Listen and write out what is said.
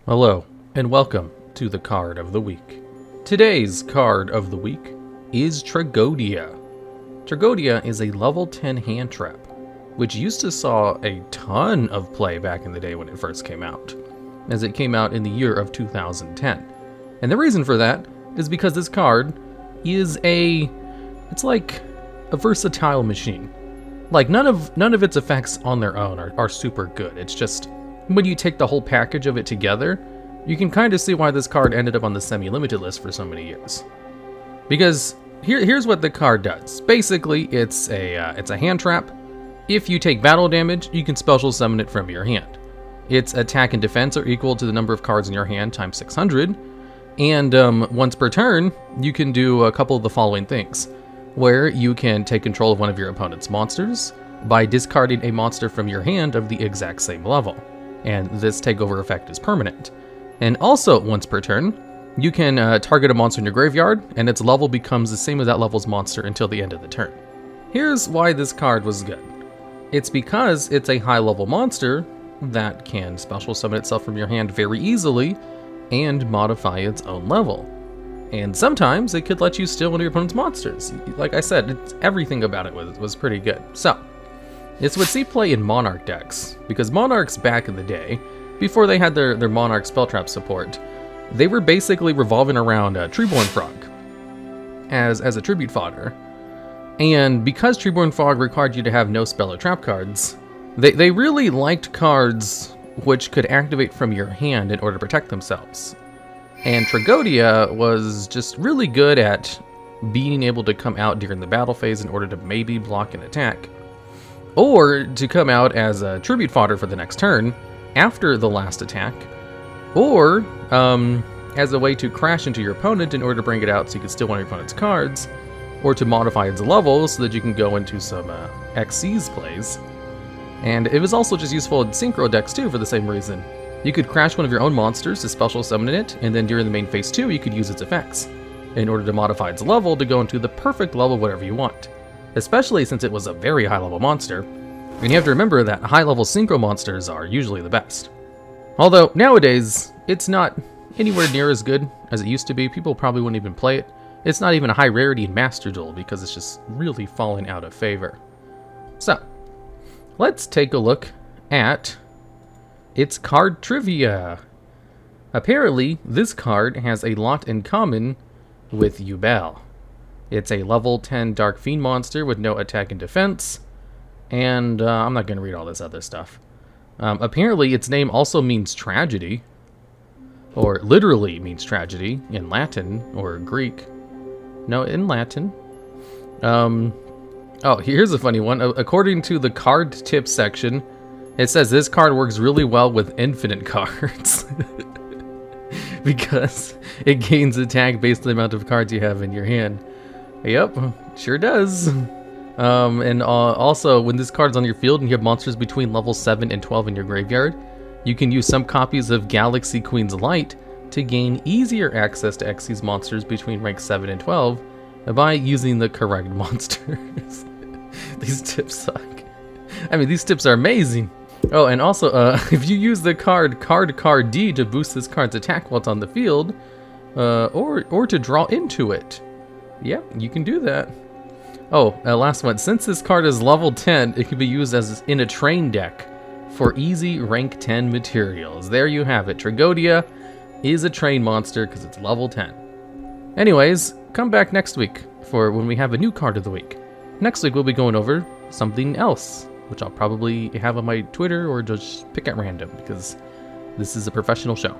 Hello, and welcome to the Card of the Week. Today's Card of the Week is Tragoedia. Tragoedia is a level 10 hand trap, which used to saw a ton of play back in the day when it first came out, as it came out in the year of 2010. And the reason for that is because this card is it's like a versatile machine. Like none of its effects on their own are super good. It's just when you take the whole package of it together, you can kind of see why this card ended up on the semi-limited list for so many years. Because here's what the card does. Basically, it's a hand trap. If you take battle damage, you can special summon it from your hand. Its attack and defense are equal to the number of cards in your hand times 600. And once per turn, you can do a couple of the following things, where you can take control of one of your opponent's monsters by discarding a monster from your hand of the exact same level. And this takeover effect is permanent. And also, once per turn, you can target a monster in your graveyard, and its level becomes the same as that level's monster until the end of the turn. Here's why this card was good. It's because it's a high-level monster that can special summon itself from your hand very easily and modify its own level. And sometimes it could let you steal one of your opponent's monsters. Like I said, everything about it was pretty good. So, this would see play in Monarch decks, because Monarchs back in the day, before they had their Monarch spell trap support, they were basically revolving around Treeborn Frog as a tribute fodder. And because Treeborn Frog required you to have no spell or trap cards, they really liked cards which could activate from your hand in order to protect themselves. And Tragoedia was just really good at being able to come out during the battle phase in order to maybe block an attack, or to come out as a tribute fodder for the next turn after the last attack, or as a way to crash into your opponent in order to bring it out so you can steal one of your opponent's cards, or to modify its level so that you can go into some Xyz plays. And it was also just useful in synchro decks too for the same reason. You could crash one of your own monsters to special summon it, and then during the main phase 2 you could use its effects in order to modify its level to go into the perfect level whatever you want. Especially since it was a very high level monster, and you have to remember that high level synchro monsters are usually the best. Although nowadays, it's not anywhere near as good as it used to be. People probably wouldn't even play it. It's not even a high rarity in Master Duel because it's just really falling out of favor. So, let's take a look at its card trivia. Apparently, this card has a lot in common with Yugioh. It's a level 10 Dark Fiend monster with no attack and defense, and I'm not going to read all this other stuff. Apparently, its name also means tragedy, or literally means tragedy in Latin or Greek. No, in Latin. Oh, here's a funny one. According to the card tips section, it says this card works really well with infinite cards because it gains attack based on the amount of cards you have in your hand. Yep, sure does. And also, when this card's on your field and you have monsters between level 7 and 12 in your graveyard, you can use some copies of Galaxy Queen's Light to gain easier access to Xyz monsters between rank 7 and 12 by using the correct monsters. These tips suck. I mean, these tips are amazing. Oh, and also, if you use the card D to boost this card's attack while it's on the field, or to draw into it, yep, you can do that. Oh, last one. Since this card is level 10, it can be used as in a train deck for easy rank 10 materials. There you have it. Tragoedia is a train monster because it's level 10. Anyways, come back next week for when we have a new card of the week. Next week we'll be going over something else, which I'll probably have on my Twitter or just pick at random because this is a professional show.